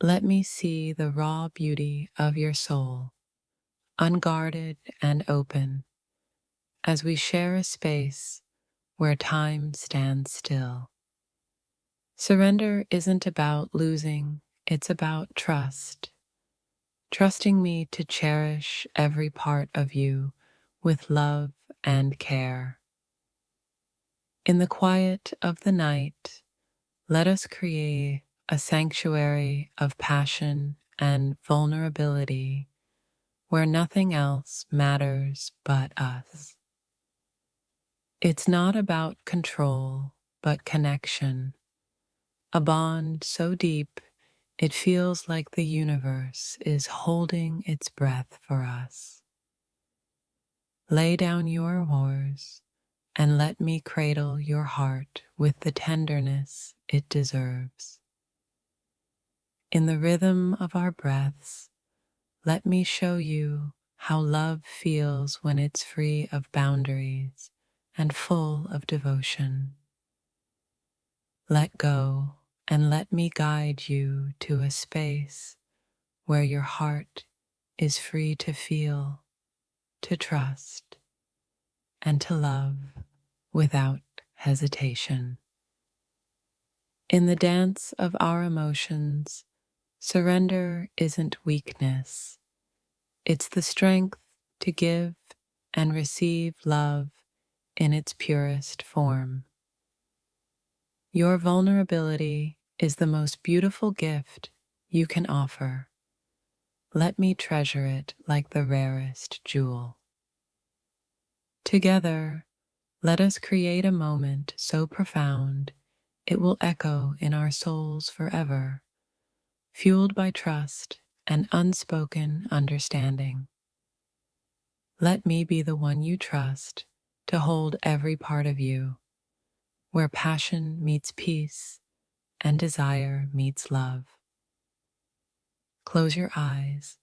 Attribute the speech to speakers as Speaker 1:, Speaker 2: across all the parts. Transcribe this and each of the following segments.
Speaker 1: Let me see the raw beauty of your soul, unguarded and open, as we share a space where time stands still. Surrender isn't about losing, it's about trust. Trusting me to cherish every part of you with love and care. In the quiet of the night, let us create a sanctuary of passion and vulnerability where nothing else matters but us. It's not about control, but connection, a bond so deep it feels like the universe is holding its breath for us. Lay down your oars and let me cradle your heart with the tenderness it deserves. In the rhythm of our breaths, let me show you how love feels when it's free of boundaries and full of devotion. Let go and let me guide you to a space where your heart is free to feel, to trust, and to love without hesitation. In the dance of our emotions, surrender isn't weakness. It's the strength to give and receive love in its purest form. Your vulnerability is the most beautiful gift you can offer. Let me treasure it like the rarest jewel. Together, let us create a moment so profound it will echo in our souls forever, fueled by trust and unspoken understanding. Let me be the one you trust to hold every part of you, where passion meets peace and desire meets love. Close your eyes,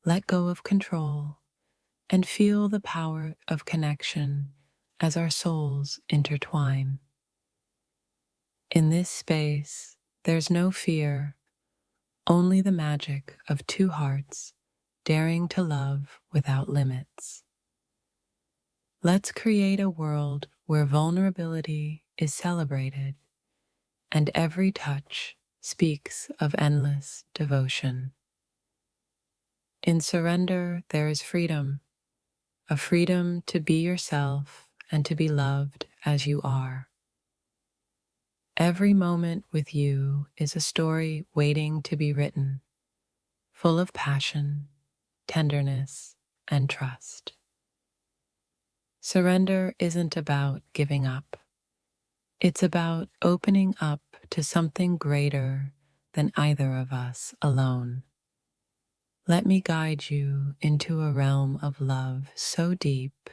Speaker 1: let go of control, and feel the power of connection as our souls intertwine. In this space, there's no fear, only the magic of two hearts daring to love without limits. Let's create a world where vulnerability is celebrated and every touch speaks of endless devotion. In surrender, there is freedom, a freedom to be yourself and to be loved as you are. Every moment with you is a story waiting to be written, full of passion, tenderness, and trust. Surrender isn't about giving up. It's about opening up to something greater than either of us alone. Let me guide you into a realm of love so deep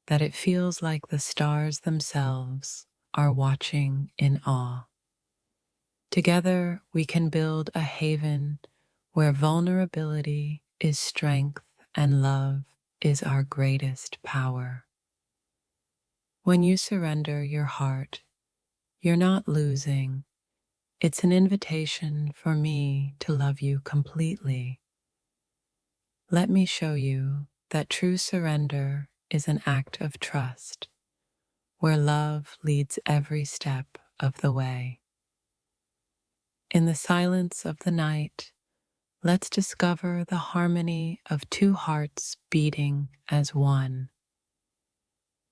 Speaker 1: that it feels like the stars themselves are watching in awe. Together, we can build a haven where vulnerability is strength and love is our greatest power. When you surrender your heart, you're not losing. It's an invitation for me to love you completely. Let me show you that true surrender is an act of trust, where love leads every step of the way. In the silence of the night, let's discover the harmony of two hearts beating as one.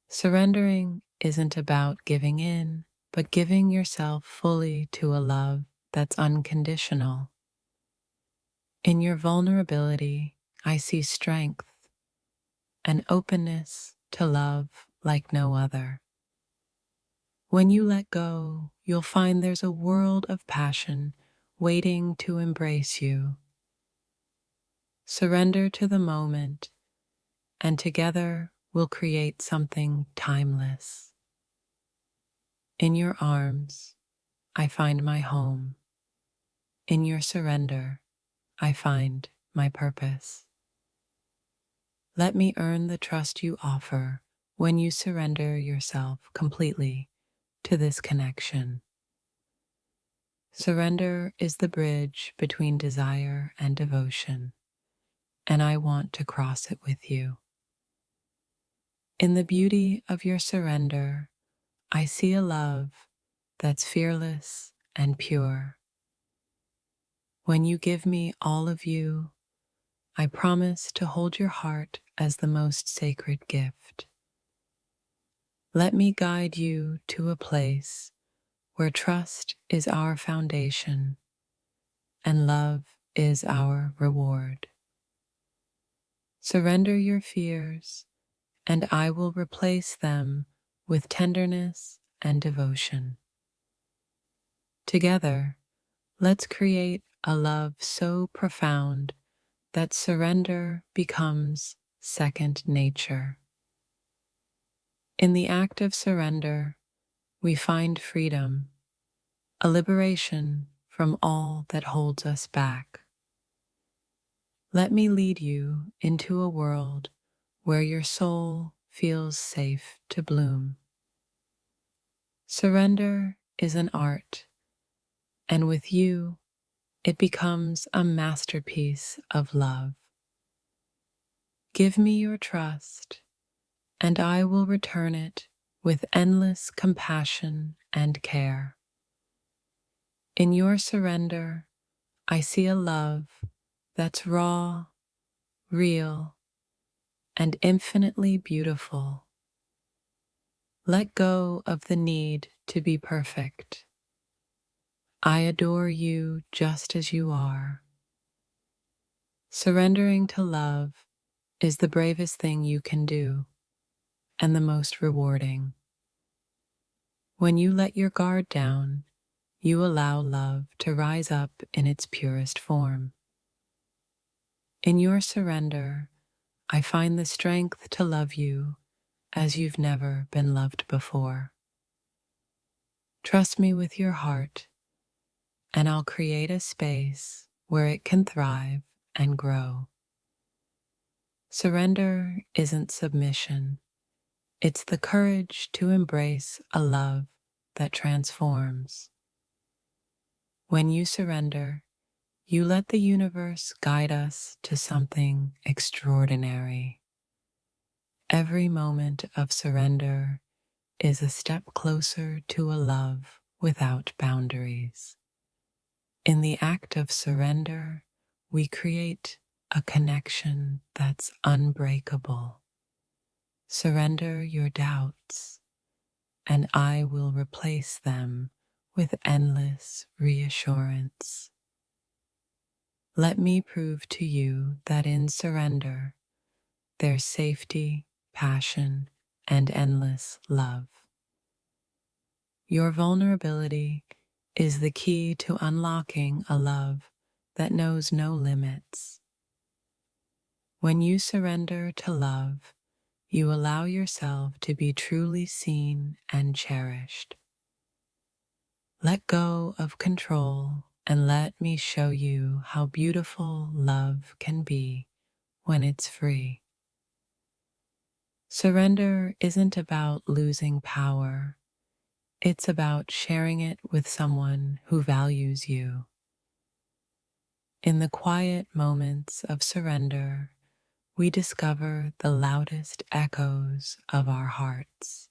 Speaker 1: Surrendering isn't about giving in, but giving yourself fully to a love that's unconditional. In your vulnerability, I see strength, an openness to love like no other. When you let go, you'll find there's a world of passion waiting to embrace you. Surrender to the moment, and together we'll create something timeless. In your arms, I find my home. In your surrender, I find my purpose. Let me earn the trust you offer when you surrender yourself completely to this connection. Surrender is the bridge between desire and devotion, and I want to cross it with you. In the beauty of your surrender, I see a love that's fearless and pure. When you give me all of you, I promise to hold your heart as the most sacred gift. Let me guide you to a place where trust is our foundation and love is our reward. Surrender your fears, and I will replace them with tenderness and devotion. Together, let's create a love so profound that surrender becomes second nature. In the act of surrender, we find freedom, a liberation from all that holds us back. Let me lead you into a world where your soul feels safe to bloom. Surrender is an art, and with you, it becomes a masterpiece of love. Give me your trust, and I will return it with endless compassion and care. In your surrender, I see a love that's raw, real, and infinitely beautiful. Let go of the need to be perfect. I adore you just as you are. Surrendering to love is the bravest thing you can do and the most rewarding. When you let your guard down, you allow love to rise up in its purest form. In your surrender, I find the strength to love you as you've never been loved before. Trust me with your heart, and I'll create a space where it can thrive and grow. Surrender isn't submission. It's the courage to embrace a love that transforms. When you surrender, you let the universe guide us to something extraordinary. Every moment of surrender is a step closer to a love without boundaries. In the act of surrender, we create a connection that's unbreakable. Surrender your doubts, and I will replace them with endless reassurance. Let me prove to you that in surrender, there's safety, passion, and endless love. Your vulnerability is the key to unlocking a love that knows no limits. When you surrender to love, you allow yourself to be truly seen and cherished. Let go of control and let me show you how beautiful love can be when it's free. Surrender isn't about losing power. It's about sharing it with someone who values you. In the quiet moments of surrender, we discover the loudest echoes of our hearts.